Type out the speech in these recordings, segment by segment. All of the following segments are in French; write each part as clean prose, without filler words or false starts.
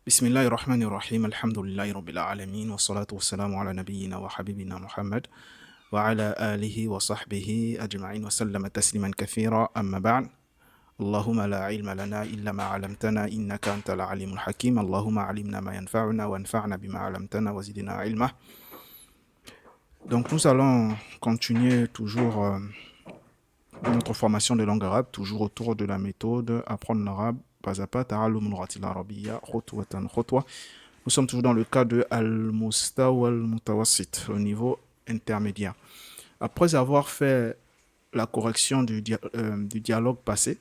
بسم الله الرحمن الرحيم الحمد لله رب العالمين والصلاة والسلام على نبينا وحبيبنا محمد وعلى آله وصحبه أجمعين وسلم تسليما كثيرا أما بعد اللهم لا علم لنا إلا ما علمتنا إنك أنت العليم الحكيم اللهم علمنا ما ينفعنا وانفعنا بما علمتنا وزدنا علما. Donc nous allons continuer toujours notre formation de langue arabe, toujours autour de la méthode apprendre l'arabe pas à pas, ta'allum al-lughati al-arabiyya khutwatan khutwa. Nous sommes toujours dans le cas de al-mustawa al-mutawassit, au niveau intermédiaire. Après avoir fait la correction du dialogue passé,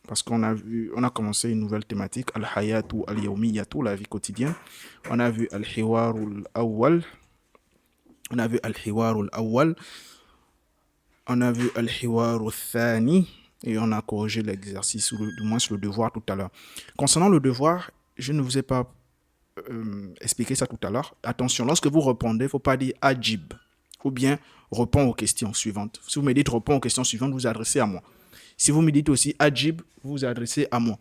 parce qu'on a commencé une nouvelle thématique, al-hayatu al-yawmiyatu, la vie quotidienne. On a vu al-hiwaru al-awwal, on a vu al-hiwaru al-awwal, on a vu al-hiwaru al-thani, et on a corrigé l'exercice, ou du moins sur le devoir tout à l'heure. Concernant le devoir, je ne vous ai pas expliqué ça tout à l'heure. Attention, lorsque vous répondez, il ne faut pas dire ajib ou bien réponds aux questions suivantes. Si vous me dites réponds aux questions suivantes, vous vous adressez à moi. Si vous me dites aussi ajib, vous vous adressez à moi.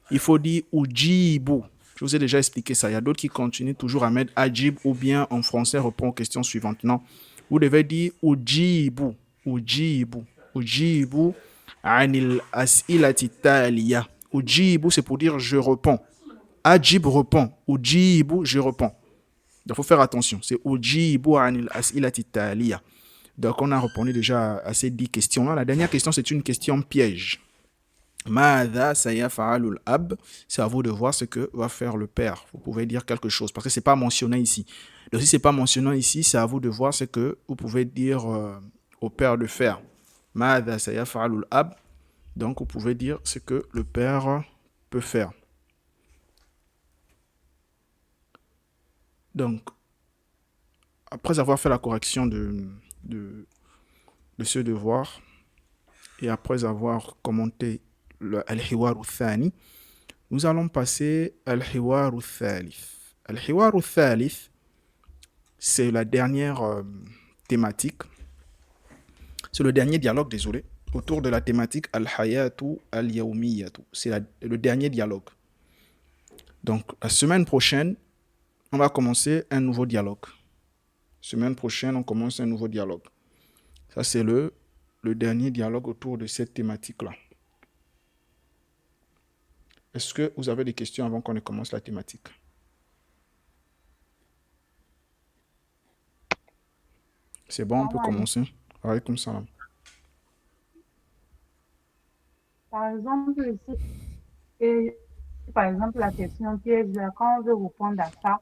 Il faut dire ujibu. Je vous ai déjà expliqué ça. Il y a d'autres qui continuent toujours à mettre ajib ou bien en français réponds aux questions suivantes. Non. Vous devez dire ujibu. Ujibu. Ujibu anil as'ilati taliya. Ujibu, c'est pour dire je réponds. Ajib répond. Ujibu, je réponds. Donc, il faut faire attention. C'est ujibu anil as'ilati taliya. Donc, on a répondu déjà à ces 10 questions-là. La dernière question, c'est une question piège. Ma'adha sayafa'alul ab. C'est à vous de voir ce que va faire le père. Vous pouvez dire quelque chose parce que ce n'est pas mentionné ici. Donc, si ce n'est pas mentionné ici, c'est à vous de voir ce que vous pouvez dire au père de faire. Ma'adha sayafa'alul ab. Donc, vous pouvez dire ce que le père peut faire. Donc, après avoir fait la correction de ce devoir et après avoir commenté le al-hiwar al-thani, nous allons passer al-hiwar al-thalith. Al-hiwar al-thalith, c'est la dernière thématique, c'est le dernier dialogue, désolé, autour de la thématique al-hayatu al-yawmiyatu. C'est le dernier dialogue. Donc, la semaine prochaine, on va commencer un nouveau dialogue. Semaine prochaine, on commence un nouveau dialogue. Ça, c'est le dernier dialogue autour de cette thématique-là. Est-ce que vous avez des questions avant qu'on ne commence la thématique? C'est bon, on peut commencer. Alaykoum salam. Par exemple, et, par exemple, la question piège, quand on veut répondre à ça,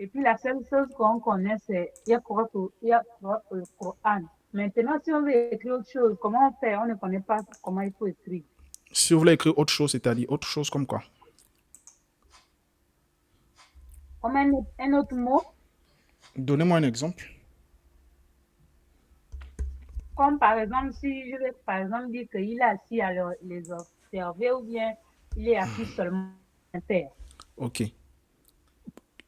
et puis la seule chose qu'on connaît, c'est Yaqra le Coran. Maintenant, si on veut écrire autre chose, comment on fait? On ne connaît pas comment il faut écrire. Si vous voulez écrire autre chose, c'est-à-dire autre chose comme quoi? Comme un autre mot, Donnez-moi un exemple. comme par exemple, si je vais par exemple dire qu'il est assis à les observer ou bien il est assis seulement à terre. Ok.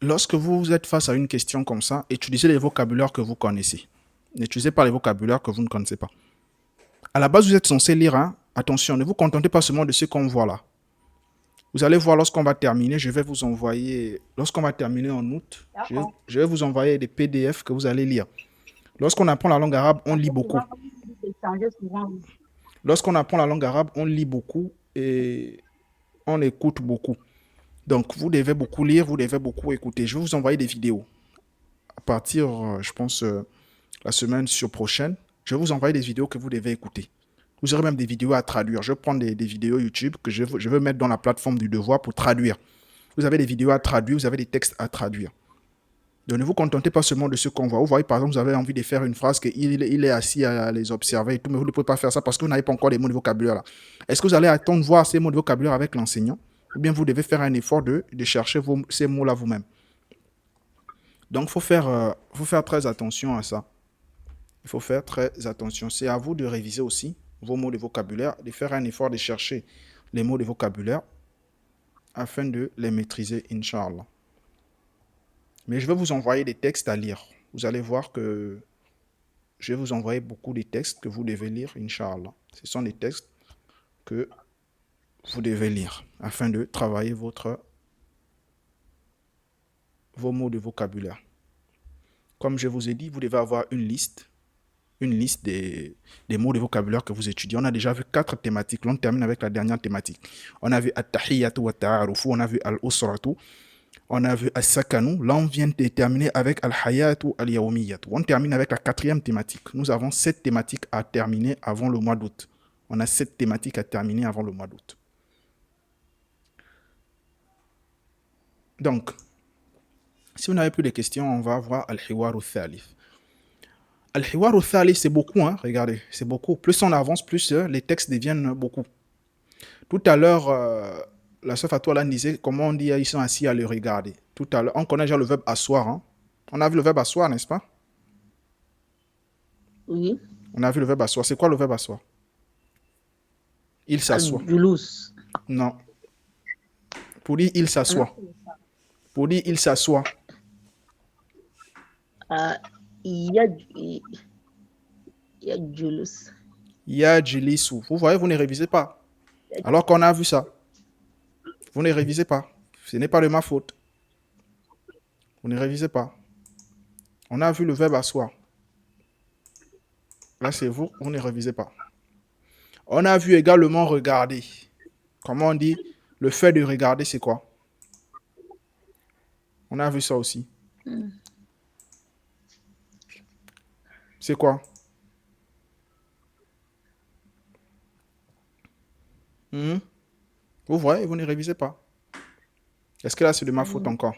Lorsque vous êtes face à une question comme ça, utilisez les vocabulaires que vous connaissez. N'utilisez pas les vocabulaires que vous ne connaissez pas. À la base, vous êtes censé lire, hein? Attention, ne vous contentez pas seulement de ce qu'on voit là. Vous allez voir lorsqu'on va terminer, je vais vous envoyer, lorsqu'on va terminer en août, D'accord. je vais vous envoyer des PDF que vous allez lire. Lorsqu'on apprend la langue arabe, on Parce lit que beaucoup. souvent, quand on dit d'échanger, souvent, Lorsqu'on apprend la langue arabe, on lit beaucoup et on écoute beaucoup. Donc, vous devez beaucoup lire, vous devez beaucoup écouter. Je vais vous envoyer des vidéos. À partir, je pense, la semaine prochaine, je vais vous envoyer des vidéos que vous devez écouter. Vous aurez même des vidéos à traduire. Je vais prendre des vidéos YouTube que je vais mettre dans la plateforme du devoir pour traduire. Vous avez des vidéos à traduire, vous avez des textes à traduire. Donc ne vous contentez pas seulement de ce qu'on voit. Vous voyez, par exemple, vous avez envie de faire une phrase qu'il est assis à les observer et tout, mais vous ne pouvez pas faire ça parce que vous n'avez pas encore les mots de vocabulaire là. Est-ce que vous allez attendre de voir ces mots de vocabulaire avec l'enseignant ou bien vous devez faire un effort de chercher ces mots-là vous-même? Donc, faut faire très attention à ça. Il faut faire très attention. C'est à vous de réviser aussi vos mots de vocabulaire, de faire un effort de chercher les mots de vocabulaire afin de les maîtriser, Inch'Allah. Mais je vais vous envoyer des textes à lire. Vous allez voir que je vais vous envoyer beaucoup de textes que vous devez lire, Inch'Allah. Ce sont des textes que vous devez lire afin de travailler vos mots de vocabulaire. Comme je vous ai dit, vous devez avoir une liste des mots de vocabulaire que vous étudiez. On a déjà vu 4 thématiques. On termine avec la dernière thématique. On a vu At-Tahiyyatu wa Ta'arufu, on a vu Al-Usratu, on a vu As-Sakanu. Là, on vient de terminer avec Al-Hayatu Al-Yawmiyatu. On termine avec la 4e thématique. Nous avons 7 thématiques à terminer avant le mois d'août. On a 7 thématiques à terminer avant le mois d'août. Donc, si vous n'avez plus de questions, on va voir Al-Hiwaru Thalith. Al-Hiwaru Thalith, c'est beaucoup, hein, regardez, c'est beaucoup. Plus on avance, plus les textes deviennent beaucoup. Tout à l'heure, la sœur Fatoula disait comment on dit ils sont assis à le regarder. Tout à l'heure, on connaît déjà le verbe asseoir. Hein. On a vu le verbe asseoir, n'est-ce pas? Oui. On a vu le verbe asseoir. C'est quoi le verbe asseoir? Il s'assoit. Al-julus. Non. Pour dire il s'assoit. Pour dire il s'assoit. Yajulus. Yajlisu. Vous voyez, vous ne révisez pas. Alors qu'on a vu ça. Vous ne révisez pas. Ce n'est pas de ma faute. Vous ne révisez pas. On a vu le verbe asseoir. Là, c'est vous, vous ne révisez pas. On a vu également regarder. Comment on dit? Le fait de regarder, c'est quoi? On a vu ça aussi. C'est quoi? Vous voyez, vous ne révisez pas. Est-ce que là, c'est de ma faute encore?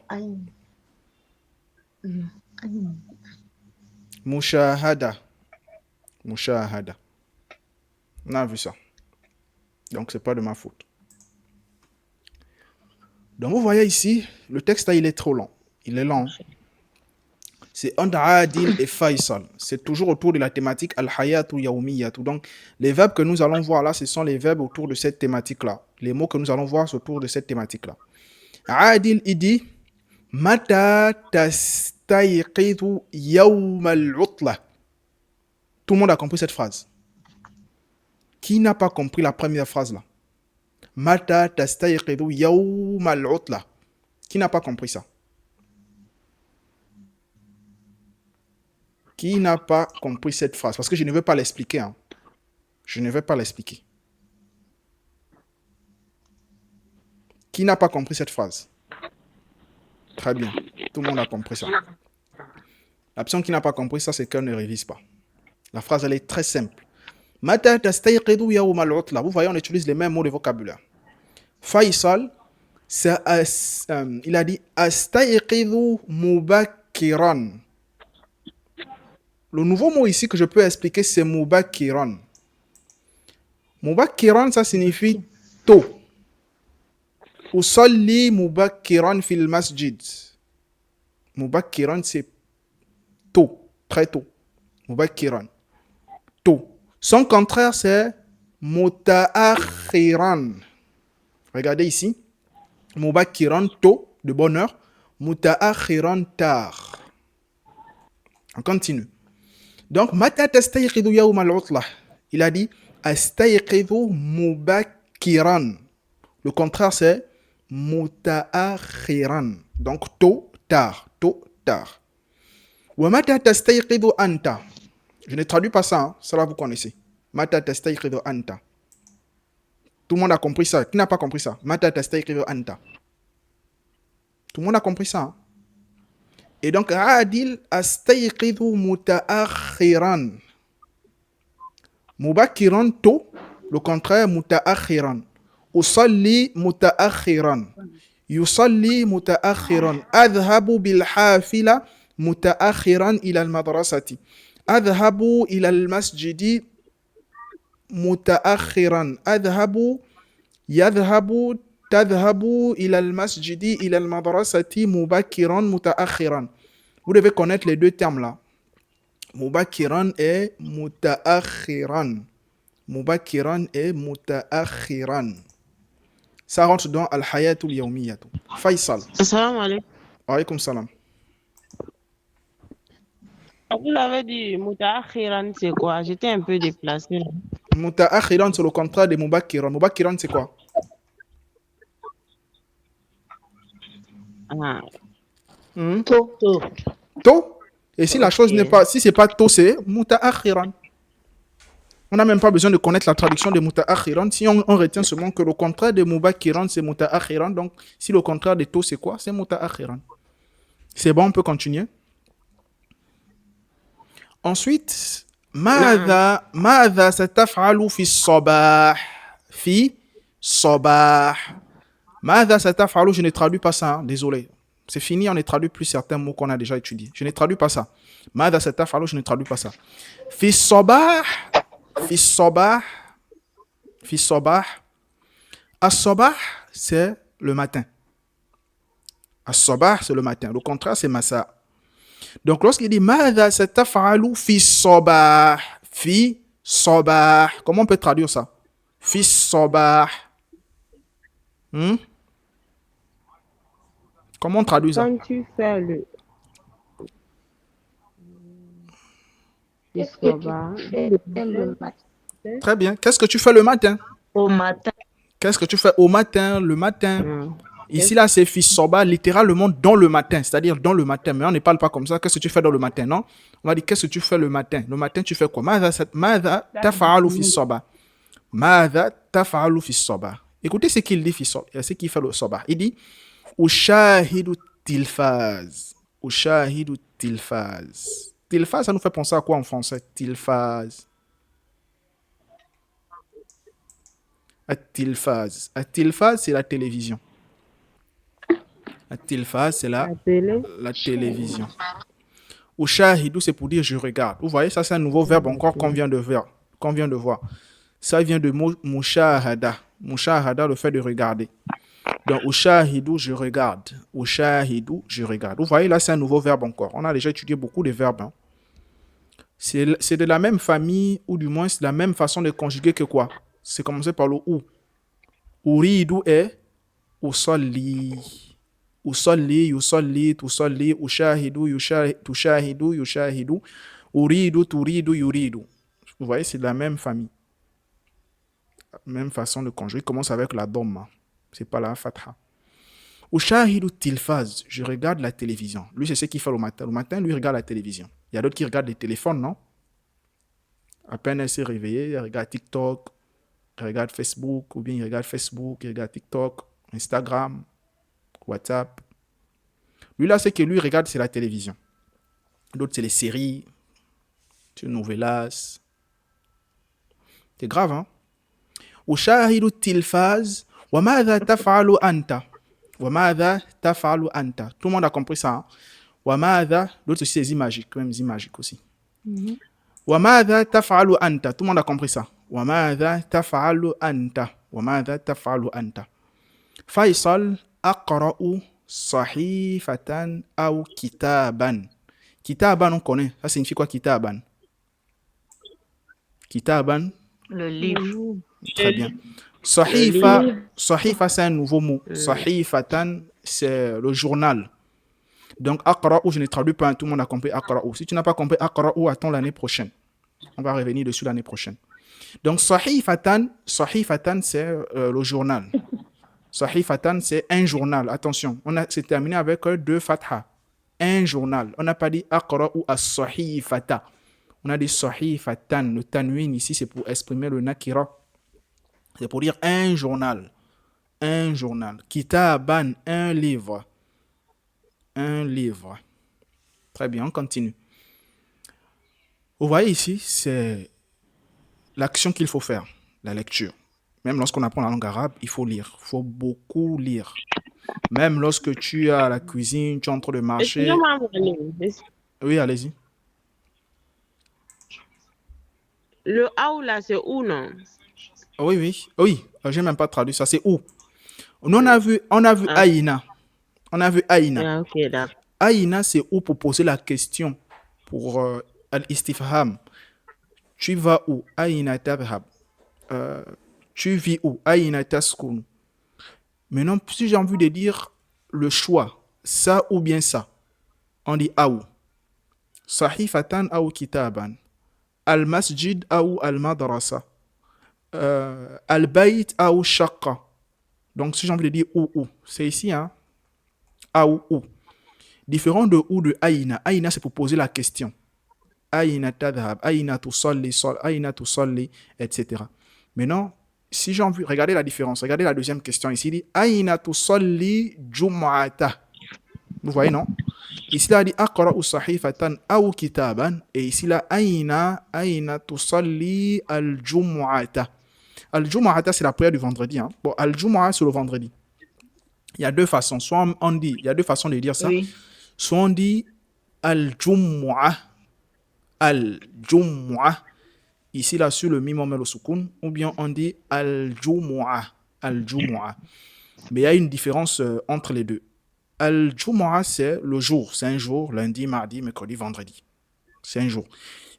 Mushahada. Mushahada. On a vu ça. Donc, c'est pas de ma faute. Donc, vous voyez ici, le texte, là, il est trop long. Il est long. C'est entre Adil et Faisal. C'est toujours autour de la thématique Al-Hayatu Yawmiyatu. Donc, les verbes que nous allons voir là, ce sont les verbes autour de cette thématique-là. Les mots que nous allons voir autour de cette thématique-là. Adil, il dit Mata tastayqidu yawm al-utla. Tout le monde a compris cette phrase. Qui n'a pas compris la première phrase là? Mata tastayqidu yawm al-utla. Qui n'a pas compris ça? Qui n'a pas compris cette phrase? Parce que je ne veux pas l'expliquer. Hein. Je ne vais pas l'expliquer. Qui n'a pas compris cette phrase? Très bien. Tout le monde a compris ça. La personne qui n'a pas compris ça, c'est qu'elle ne révise pas. La phrase, elle est très simple. Mata tastayqidu yawm al-utla. Vous voyez, on utilise les mêmes mots de vocabulaire. Faisal, il a dit astayqidu mubakiran. Le nouveau mot ici que je peux expliquer, c'est mubakiran. Mubakiran, ça signifie tôt. Usalli mubakiran fil masjid. Mubakiran, c'est tôt, très tôt. Mubakiran, tôt. Son contraire, c'est muta'akhiran. Regardez ici. Mubakiran, tôt, de bonne heure. Muta'akhiran, tard. On continue. Donc, mata tastayqidu yawm al-utla. Il a dit astayqidu mubakiran. Le contraire, c'est muta'akhiran. Donc, tôt, tard. Tôt, tard. Wa mata tastayqidu anta. Je ne traduis pas ça, hein. Ça là vous connaissez. Mata tastayqidu anta. Tout le monde a compris ça. Qui n'a pas compris ça? Mata tastayqidu anta. Tout le monde a compris ça. Hein? Et donc, Adil astayqidu muta'akhiran. Mubakiran tôt, le contraire muta'akhiran. Usalli muta'akhiran. Yusalli muta'akhiran. Adhabu bil hafila muta'akhiran ila al-madrasati. Adhabu ila al-masjidi muta'akhiran. Adhabu yadhabu tadhabu ila al-masjidi ila al-madrasati mubakiran muta'akhiran. Vous devez connaître les deux termes là. Mubakiran et muta'akhiran. Mubakiran et muta'akhiran. Ça rentre dans al-hayatul yawmiyatu. Faisal. Assalamu alaikum. Wa alaykum salam. Vous l'avez dit, Muta'akhiran, c'est quoi? J'étais un peu déplacée. Muta'akhiran, c'est le contraire de mubakiran. Mubakiran, c'est quoi? Ah, Hmm? Tôt. tôt. Tôt. Et si la chose Ok. n'est pas, si c'est pas tôt, c'est muta'akhiran. On n'a même pas besoin de connaître la traduction de muta'akhiran. Si on retient seulement que le contraire de mubakiran, c'est muta'akhiran. Donc, si le contraire de tôt, c'est quoi? C'est muta'akhiran. C'est bon, on peut continuer. Ensuite, ماذا ستفعل في الصباح في صباح ماذا ستفعل je ne traduis pas ça, hein, désolé. C'est fini, on ne traduit plus certains mots qu'on a déjà étudiés. Je ne traduis pas ça. ماذا ستفعل, je ne traduis pas ça. في الصباح في الصباح في الصباح الصباح, c'est le matin. الصباح, c'est le matin. Le contraire, c'est masa. Donc, lorsqu'il dit ماذا ستفعل في الصباح في صباح, comment on peut traduire ça? في الصباح. Comment on traduit ça? Quand tu fais le Qu'est-ce que tu fais le matin? Très bien. Qu'est-ce que tu fais le matin? Au matin. Qu'est-ce que tu fais au matin, le matin? Ici, là, c'est fils soba, littéralement dans le matin, c'est-à-dire dans le matin. Mais on ne parle pas comme ça. Qu'est-ce que tu fais dans le matin, non? On va dire, qu'est-ce que tu fais le matin? Le matin, tu fais quoi? ماذا تفعل في الصباح? ماذا تفعل في الصباح? Écoutez ce qu'il dit, ce qu'il fait le soba. Il dit, أشاهد التلفاز. أشاهد التلفاز. Tilfaz, ça nous fait penser à quoi en français? Tilfaz. At-tilfaz. At-tilfaz, c'est la télévision. At-tilfaz, c'est la télévision. Ushahidu, c'est pour dire je regarde. Vous voyez, ça c'est un nouveau verbe encore qu'on vient de voir. Ça vient de mushahada. Mushahada, le fait de regarder. Donc, ushahidu, je regarde. Ushahidu, je regarde. Vous voyez, là c'est un nouveau verbe encore. On a déjà étudié beaucoup de verbes. Hein. C'est de la même famille, ou du moins c'est la même façon de conjuguer que quoi? C'est commencé par le ou. Uridu est usalli. Usalli, yusalli, tusalli, ushahidu, tushahidu, yushahidu, uridu, turidu, yuridu. Vous voyez, c'est de la même famille. Même façon de conjuguer. Il commence avec la dhamma. C'est pas la fatha. Ushahidu tilfaz. Je regarde la télévision. Lui, c'est ce qu'il fait le matin. Le matin, lui, il regarde la télévision. Il y a d'autres qui regardent les téléphones, non? À peine elle s'est réveillée, elle regarde TikTok, elle regarde Facebook, ou bien il regarde Facebook, il regarde TikTok, Instagram, WhatsApp. Lui, là, ce que lui regarde, c'est la télévision. D'autres, c'est les séries, les novellas. C'est grave, hein? Ushahidu tilfaz, wa madha taf'alu anta. Wa madha taf'alu anta. Tout le monde a compris ça, hein? Wa madha, d'autres aussi, c'est magique, même magique aussi. Wa madha taf'alu anta. Tout le monde a compris ça. Wa madha taf'alu anta. Wa madha taf'alu anta. Faisal aqra'u sahifatan ou kitaban. Kitaban, on connaît. Ça signifie quoi, kitaban? Kitaban. Le livre. Très bien. Sahifa, sahifa, c'est un nouveau mot. Sahifatan, c'est le journal. Donc, aqra'u, je ne traduis pas, tout le monde a compris aqra'u. Si tu n'as pas compris aqra'u, attends l'année prochaine. On va revenir dessus l'année prochaine. Donc, sahifatan, c'est le journal. Sahifatan, c'est un journal. Attention, c'est terminé avec deux fatha. Un journal. On n'a pas dit aqra'u as-sahifata. On a dit sahifatan. Le tanwin ici, c'est pour exprimer le nakira. C'est pour dire un journal. Un journal. Kitaban, un livre. Un livre. Très bien, on continue. Vous voyez ici, c'est l'action qu'il faut faire, la lecture. Même lorsqu'on apprend la langue arabe, il faut lire. Il faut beaucoup lire. Même lorsque tu es à la cuisine, tu es en train de marcher. Excusez-moi, Oui, allez-y. le ou là, c'est où, non? Oui, j'ai même pas traduit ça. C'est où? Nous, on a vu Aïna. On a vu Aïna. Ah, ok, d'accord. Aïna, c'est où pour poser la question pour al-istifham. Tu vas où? Aïna tabhab. Tu vis où? Aïna taskun. Maintenant, si j'ai envie de dire le choix, ça ou bien ça, on dit aou. Sahifatan ou kitaban. Al-masjid ou al-madrasa. Al-bayt ou shaqqa. Donc, si j'ai envie de dire où, c'est ici, hein? ou. Différent de ou de aïna. Aïna, c'est pour poser la question. Aïna tadhab, aïna tusalli, etc. Maintenant, si j'ai envie, regardez la différence. Regardez la deuxième question ici. Il dit aïna tusalli jum'ata. Vous voyez, non? Ici, là, il dit aqra'u sahifatan aw kitaban. Et ici, là, aïna tusalli al-jum'ata. Al-jum'ata, c'est la prière du vendredi. Hein. Bon, al-jum'a, c'est le vendredi. Il y a deux façons. Soit on dit, il y a deux façons de dire ça. Oui. Soit on dit al-jum'a, al-jum'a, ici là sur le mim on met le soukoun, ou bien on dit al-jum'a, al-jum'a. Mais il y a une différence entre les deux. Al-jum'a, c'est le jour, c'est un jour, lundi, mardi, mercredi, vendredi. C'est un jour.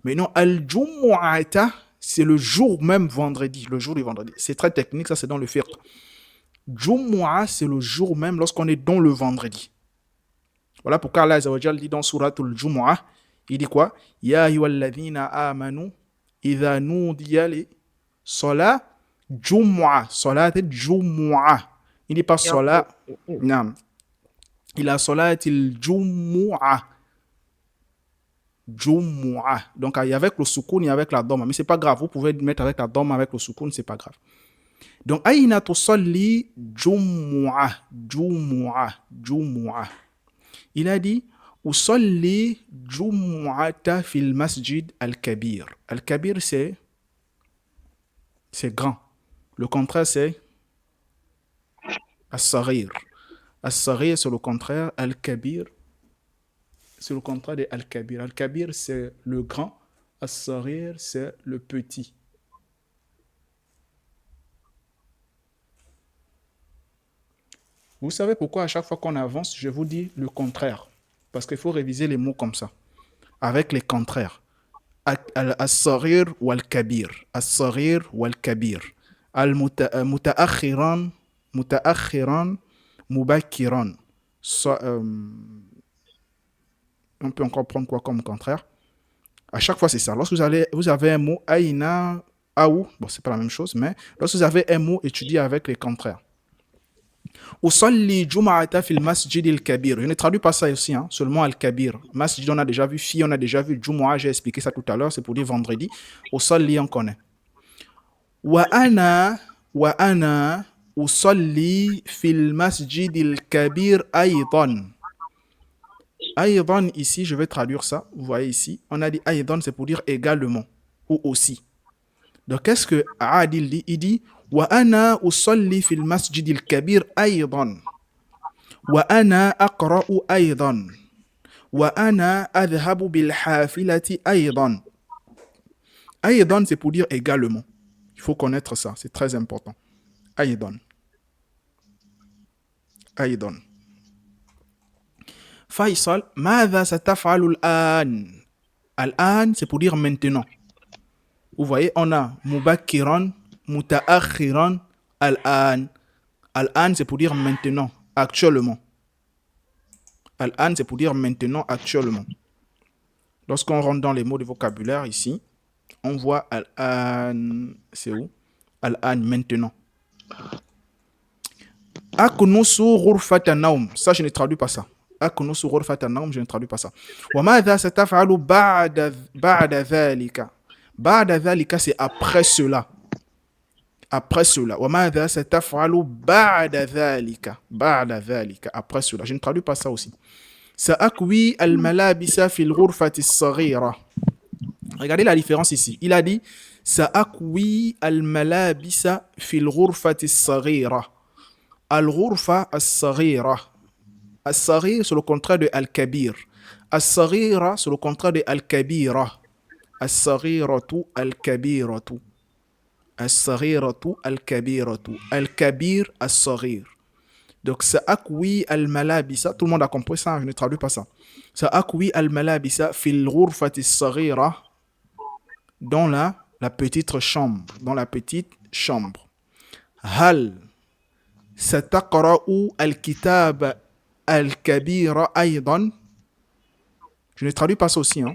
Mais non, al-jum'ata, c'est le jour même vendredi, le jour du vendredi. C'est très technique, ça c'est dans le fiqh. Jumu'ah, c'est le jour même lorsqu'on est dans le vendredi. Voilà pourquoi Allah Azza wa Jal dit dans Suratul Jumu'ah, il dit quoi? Ya ayyuhalladhina amanu idha nudiya li salat Jumu'ah. Salat Jumu'ah. Il dit pas salat. Non. Il a salatil Jumu'ah. Jumu'ah. Donc, il y a avec le soukoun et avec la doma. Mais c'est pas grave. Vous pouvez mettre avec la doma, avec le soukoun, c'est pas grave. Donc, aïna tusalli Jumu'ah. Jumu'ah. Jumu'ah. Il a dit usalli Jumu'ata fil masjid al-kabir. Al-kabir, c'est grand. Le contraire, c'est as-saghir. As-saghir, c'est le contraire. Al-kabir, c'est le contraire de al-kabir. Al-kabir, c'est le grand. As-saghir, c'est le petit. Vous savez pourquoi à chaque fois qu'on avance, je vous dis le contraire. Parce qu'il faut réviser les mots comme ça, avec les contraires. As-saghir ou al-kabir. As-saghir ou al-kabir. Al-muta'akhiran, mubakiran. On peut encore prendre quoi comme contraire? À chaque fois, c'est ça. Lorsque vous avez un mot, aïna, aou, bon, c'est pas la même chose, mais lorsque vous avez un mot, étudiez avec les contraires. Usalli Jum'ata fil masjid al-kabir. Je ne traduis pas ça aussi, hein, seulement al-kabir. Masjid, on a déjà vu, fi, on a déjà vu, Jumu'ah, j'ai expliqué ça tout à l'heure, c'est pour dire vendredi. Usalli, on connaît. Wa ana usalli fil masjid al-kabir aydan. Aydan, ici, je vais traduire ça. Vous voyez ici, on a dit aydan, c'est pour dire également ou aussi. Donc, qu'est-ce que Adil dit? Il dit وأنا أصلي في المسجد الكبير أيضا وأنا أقرأ أيضا وأنا أذهب بالحافلة أيضا. أيضا, c'est pour dire également. Il faut connaître ça, c'est très important. أيضا. أيضا. Faisal, ماذا ستفعل الآن? الآن, c'est pour dire maintenant. Vous voyez, on a mubakiran, muta'akhiran, al-an. Al-an, c'est pour dire maintenant, actuellement. Al-an, c'est pour dire maintenant, actuellement. Lorsqu'on rentre dans les mots de vocabulaire ici, on voit al-an, c'est où? Al-an, maintenant. Akunusu ghurfata naum. Ça, je ne traduis pas ça. Akunusu ghurfata naum, je ne traduis pas ça. Wa madha sataf'alu ba'da dhalika. Ba'da dhalika, c'est après cela. Après cela. Wa madha sataf'alu ba'da dhalika. Ba'da dhalika. Après cela. Je ne traduis pas ça aussi. Sa'akwi al-malabisa fil ghurfati as-saghira. Regardez la différence ici. Il a dit Sa'akwi al-malabisa fil ghurfati as-saghira. Al-ghurfa as-saghira. As-saghir, c'est le contraire de al-kabir. As-saghira, c'est le contraire de al-kabira. As-saghiratu al-kabiratu. As-saghiratu al-kabiratu. Al-kabir as-saghir. Donc, sa'akwi al-malabisa, tout le monde a compris ça, je ne traduis pas ça. Sa'akwi al-malabisa fil ghurfati as-saghira. Dans la petite chambre. Dans la petite chambre. Hal sataqra'u al-kitab al-kabira aydan. Je ne traduis pas ça aussi. Hein.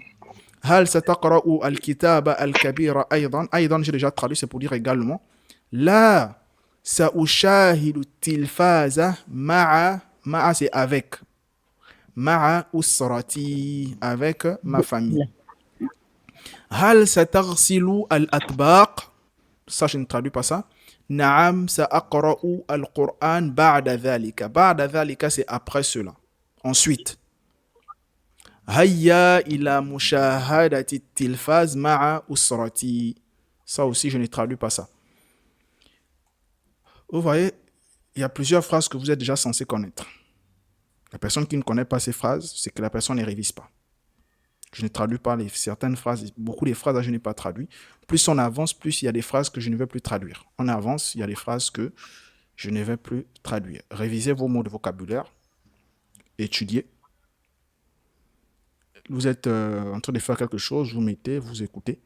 Hal sataqra'u al-kitab al-kabira aydan. Aydan, j'ai déjà traduit, c'est pour dire également. La sa'ushahidu tilfaza ma'a c'est avec. ma'a usrati, avec ma famille. Hal sataghsilu al-atbaq, ça je ne traduis pas ça. Na'am sa'aqra'u al-Qur'an ba'da dhalika. Ba'da dhalika, c'est après cela. Ensuite, hayya ila mushahadati tilfaz ma'a usrati. Ça aussi, je ne traduis pas ça. Vous voyez, il y a plusieurs phrases que vous êtes déjà censé connaître. La personne qui ne connaît pas ces phrases, c'est que la personne ne révise pas. Je ne traduis pas certaines phrases. Beaucoup des phrases, je n'ai pas traduit. Plus on avance, plus il y a des phrases que je ne vais plus traduire. On avance, il y a des phrases que je ne vais plus traduire. Révisez vos mots de vocabulaire. Étudiez. Vous êtes en train de faire quelque chose, vous mettez, vous écoutez.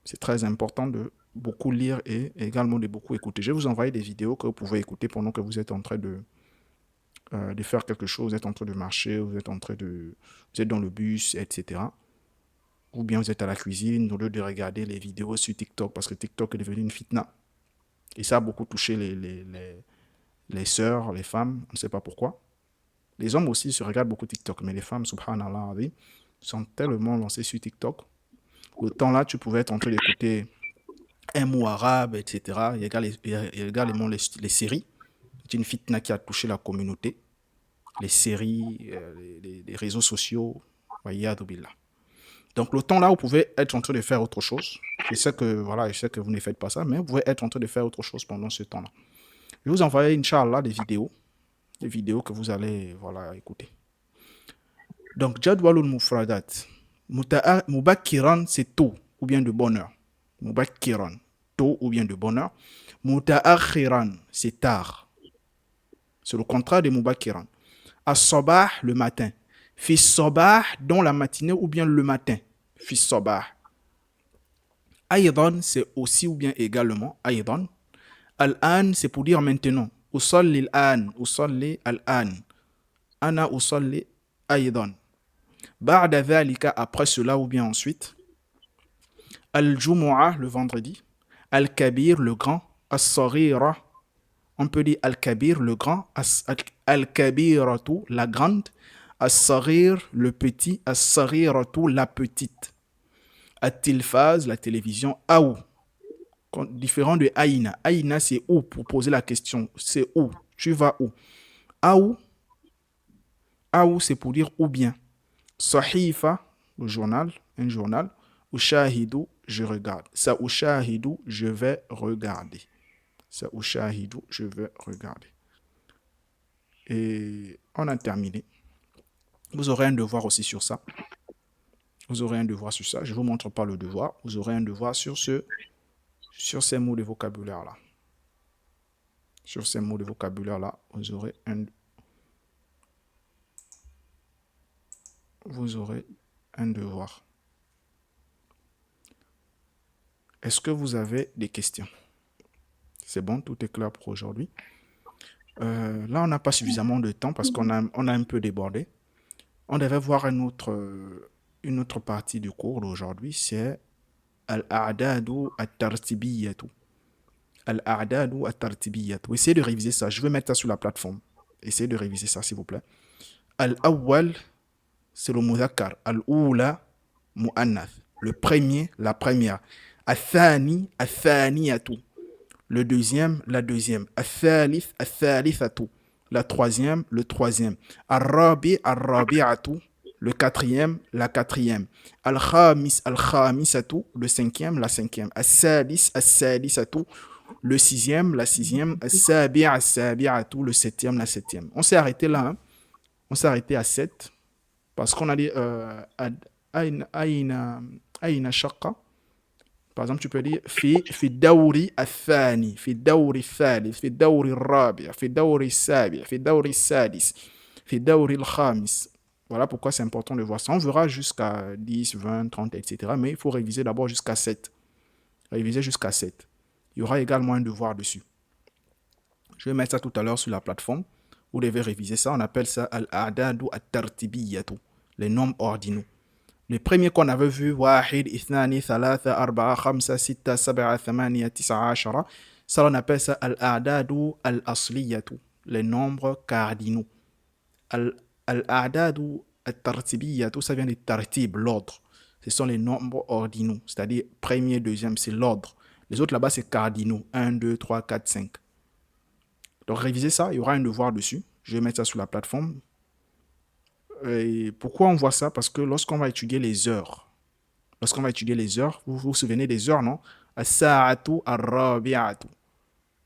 C'est très important de beaucoup lire et également de beaucoup écouter. Je vais vous envoyer des vidéos que vous pouvez écouter pendant que vous êtes en train de faire quelque chose. Vous êtes en train de marcher, vous êtes dans le bus, etc. Ou bien vous êtes à la cuisine, au lieu de regarder les vidéos sur TikTok, parce que TikTok est devenu une fitna. Et ça a beaucoup touché les sœurs, les femmes, on ne sait pas pourquoi. Les hommes aussi se regardent beaucoup TikTok, mais les femmes, subhanallah, sont tellement lancées sur TikTok. Au temps là, tu pouvais être en train d'écouter un mot arabe, etc. Il y a également les séries. C'est une fitna qui a touché la communauté. Les séries, les réseaux sociaux, billah. Donc, le temps là, vous pouvez être en train de faire autre chose. Je sais que vous ne faites pas ça, mais vous pouvez être en train de faire autre chose pendant ce temps-là. Je vais vous envoyer, Inch'Allah, des vidéos que vous allez écouter. Donc, Jadwalul Mufradat. Mubakiran, c'est tôt ou bien de bonheur. Mubakiran, tôt ou bien de bonheur. Muta'akhiran, c'est tard. C'est le contraire de Mubakiran. As-sabah, le matin. Fi sabah, dans la matinée ou bien le matin. Fi sabah. Aydan, c'est aussi ou bien également. Aydan. Al-an, c'est pour dire maintenant. Usalli al-an. Usalli al-an. Ana usalli aydan. Ba'da dhalika, après cela ou bien ensuite. Al-jumu'ah, le vendredi. Al-kabir, le grand. As-saghira, on peut dire Al-kabir, le grand. Al-kabiratu, la grande. As-saghir, le petit. As-saghiratu, la petite. At-tilfaz, la télévision. Aou, différent de Aïna. Aïna, c'est où pour poser la question. C'est où. Tu vas où. Aou, c'est pour dire où bien. Sahifa, le journal, un journal. Ushahidu, je regarde. Sa ushahidu, je vais regarder. Sa ushahidu, je vais regarder. Et on a terminé. Vous aurez un devoir aussi sur ça. Vous aurez un devoir sur ça. Je ne vous montre pas le devoir. Vous aurez un devoir sur ces mots de vocabulaire-là. Sur ces mots de vocabulaire-là, vous aurez un devoir. Est-ce que vous avez des questions? C'est bon, tout est clair pour aujourd'hui. Là, on n'a pas suffisamment de temps parce qu'on a un peu débordé. On devait voir une autre partie du cours d'aujourd'hui, c'est Al-A'dadu at-Tartibiyatu. Al-A'dadu at-Tartibiyatu. Essayez de réviser ça. Je vais mettre ça sur la plateforme. Essayez de réviser ça, s'il vous plaît. Al-Awwal, c'est le Mudhakkar. Al-Oula, Mu'annath. Le premier, la première. Al-Thani, Al-Thaniyatu. Le deuxième, la deuxième. Al-Thalith, Al-Thalithatu. La troisième, le troisième. Al-Rabi, Al-Rabi'atu. Le quatrième, la quatrième. Al-Khamis, Al-Khamisatu. Le cinquième, la cinquième. Al-Sadis, Al-Sadisatu. Le sixième, la sixième. Al-Sabi', Al-Sabi'atu. Le septième, la septième. On s'est arrêté là. Hein? On s'est arrêté à 7. Parce qu'on a dit Aïna Shaqqa. Par exemple, tu peux dire fi dawri al-thani, fi dawri al-thalith, fi dawri al-rabi', fi dawri al-sabi', fi dawri al-sadis, fi dawri al-khamis. Voilà pourquoi c'est important de voir ça. On verra jusqu'à 10, 20, 30, etc. Mais il faut réviser d'abord jusqu'à 7. Réviser jusqu'à 7. Il y aura également un devoir dessus. Je vais mettre ça tout à l'heure sur la plateforme. Vous devez réviser ça. On appelle ça al-a'dadu at-tartibiyatu, les nombres ordinaux. Le premier qu'on avait vu, wahid, ithnani, thalatha, arba'a, khamsa, sitta, sab'a, thamaniya, tis'a, ashara. Ça, on appelle ça al-a'dadu al-asliyatu, les nombres cardinaux. Al-a'dadu al-tartibiyya, tout ça vient de tartib, l'ordre. Ce sont les nombres ordinaux, c'est-à-dire premier, deuxième, c'est l'ordre. Les autres là-bas, c'est cardinaux. 1, 2, 3, 4, 5. Donc, révisez ça, il y aura un devoir dessus. Je vais mettre ça sur la plateforme. Et pourquoi on voit ça? Parce que lorsqu'on va étudier les heures, vous vous souvenez des heures, non? As-sa'atu ar-rabi'atu.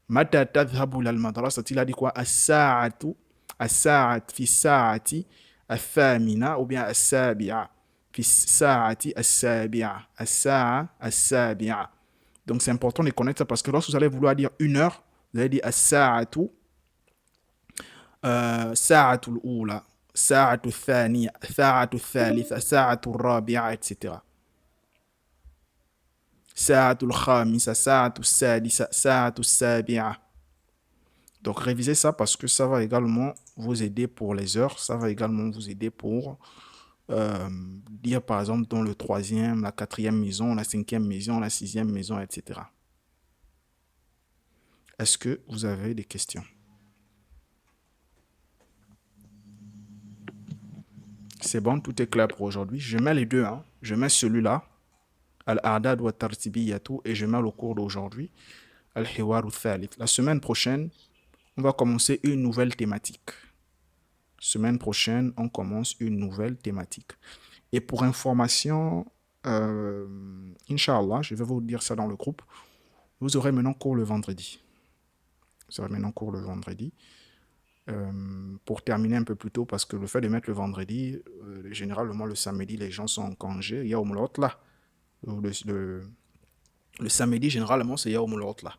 Mata tadhhabu lal madrasa, il a dit quoi? As-sa'atu, as-sa'at fi sa'ati al-thamina ou bien as-sabi'a. Fi sa'ati as-sabi'a. As-sa'a as-sabi'a. Donc c'est important de connaître ça parce que lorsque vous allez vouloir dire une heure, vous allez dire as-sa'atu, sa'atu al-ula, sa'atu al-thaniya, sa'atu al-thalitha, sa'atu al-rabi'a, etc. Sa'atu al-khamisa, sa'atu al-sadisa, sa'atu al-sabi'a. Donc révisez ça parce que ça va également vous aider pour les heures, ça va également vous aider pour dire par exemple dans le 3e, la 4e maison, la 5e maison, la 6e maison, etc. Est-ce que vous avez des questions? C'est bon, tout est clair pour aujourd'hui. Je mets les deux, hein. Je mets celui-là, Al-A'dad wa Tartibiyatu, et je mets le cours d'aujourd'hui, Al-Hiwar al-Thalith. La semaine prochaine, on va commencer une nouvelle thématique. Semaine prochaine, on commence une nouvelle thématique. Et pour information, Inch'Allah, je vais vous dire ça dans le groupe, vous aurez maintenant cours le vendredi. Pour terminer un peu plus tôt, parce que le fait de mettre le vendredi, généralement le samedi, les gens sont en congé. Il y a là. Le samedi, généralement, c'est Yaoumul Utla.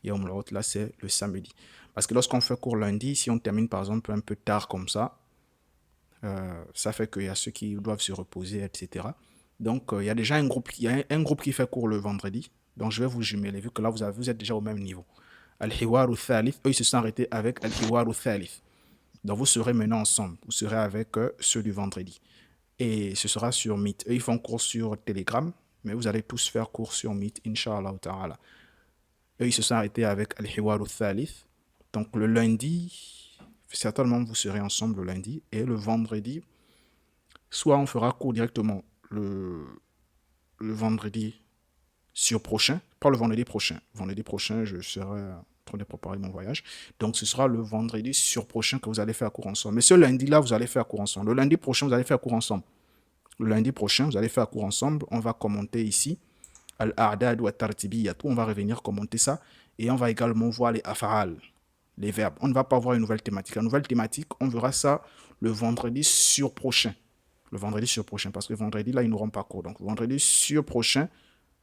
Yaoumul Utla, c'est le samedi. Parce que lorsqu'on fait cours lundi, si on termine par exemple un peu tard comme ça, ça fait qu'il y a ceux qui doivent se reposer, etc. Donc, il y a déjà un groupe qui fait cours le vendredi. Donc, je vais vous jumeler, vu que là, vous êtes déjà au même niveau. Al-Hiwar al-Thalith, eux, ils se sont arrêtés avec Al-Hiwar al-Thalith. Donc, vous serez maintenant ensemble. Vous serez avec ceux du vendredi. Et ce sera sur Meet. Eux, ils font cours sur Telegram, mais vous allez tous faire cours sur Meet, Inch'Allah ta'ala. Eux, ils se sont arrêtés avec Al-Hiwar al-Thalith. Donc, le lundi, certainement, vous serez ensemble le lundi. Et le vendredi, soit on fera cours directement le vendredi sur prochain, pas le vendredi prochain. Vendredi prochain, je serai en train de préparer mon voyage. Donc, ce sera le vendredi sur prochain que vous allez faire cours ensemble. Mais ce lundi-là, vous allez faire cours ensemble. Le lundi prochain, vous allez faire cours ensemble. Le lundi prochain, vous allez faire cours ensemble. On va commenter ici Al-A'dad wa Tartibiyat. On va revenir commenter ça. Et on va également voir les af'al, les verbes. On ne va pas voir une nouvelle thématique. La nouvelle thématique, on verra ça le vendredi sur prochain. Le vendredi sur prochain. Parce que vendredi, là, ils n'auront pas cours. Donc, vendredi sur prochain,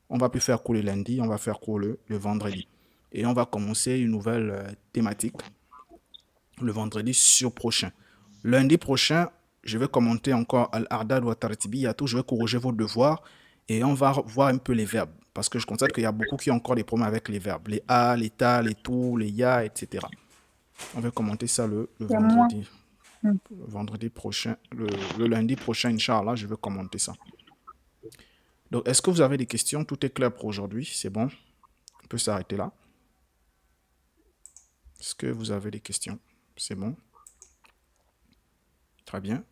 on va plus faire cours le lundi, on va faire cours le vendredi. Et on va commencer une nouvelle thématique le vendredi sur prochain. Lundi prochain, je vais commenter encore Al-A'dad wa Tartibiyatu, je vais corriger vos devoirs et on va voir un peu les verbes. Parce que je constate qu'il y a beaucoup qui ont encore des problèmes avec les verbes. Les a, les ta, les tout, les ya, etc. On va commenter ça le vendredi. Le vendredi prochain, le lundi prochain, Inch'Allah, je vais commenter ça. Donc, est-ce que vous avez des questions? Tout est clair pour aujourd'hui, c'est bon? On peut s'arrêter là. Est-ce que vous avez des questions? C'est bon? Très bien.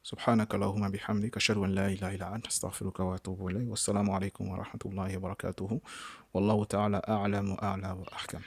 سبحانك اللهم بحمدك أشهد أن لا إله إلا أنت أستغفرك وأتوب إليك والسلام عليكم ورحمة الله وبركاته والله تعالى أعلم وأعلى وأحكم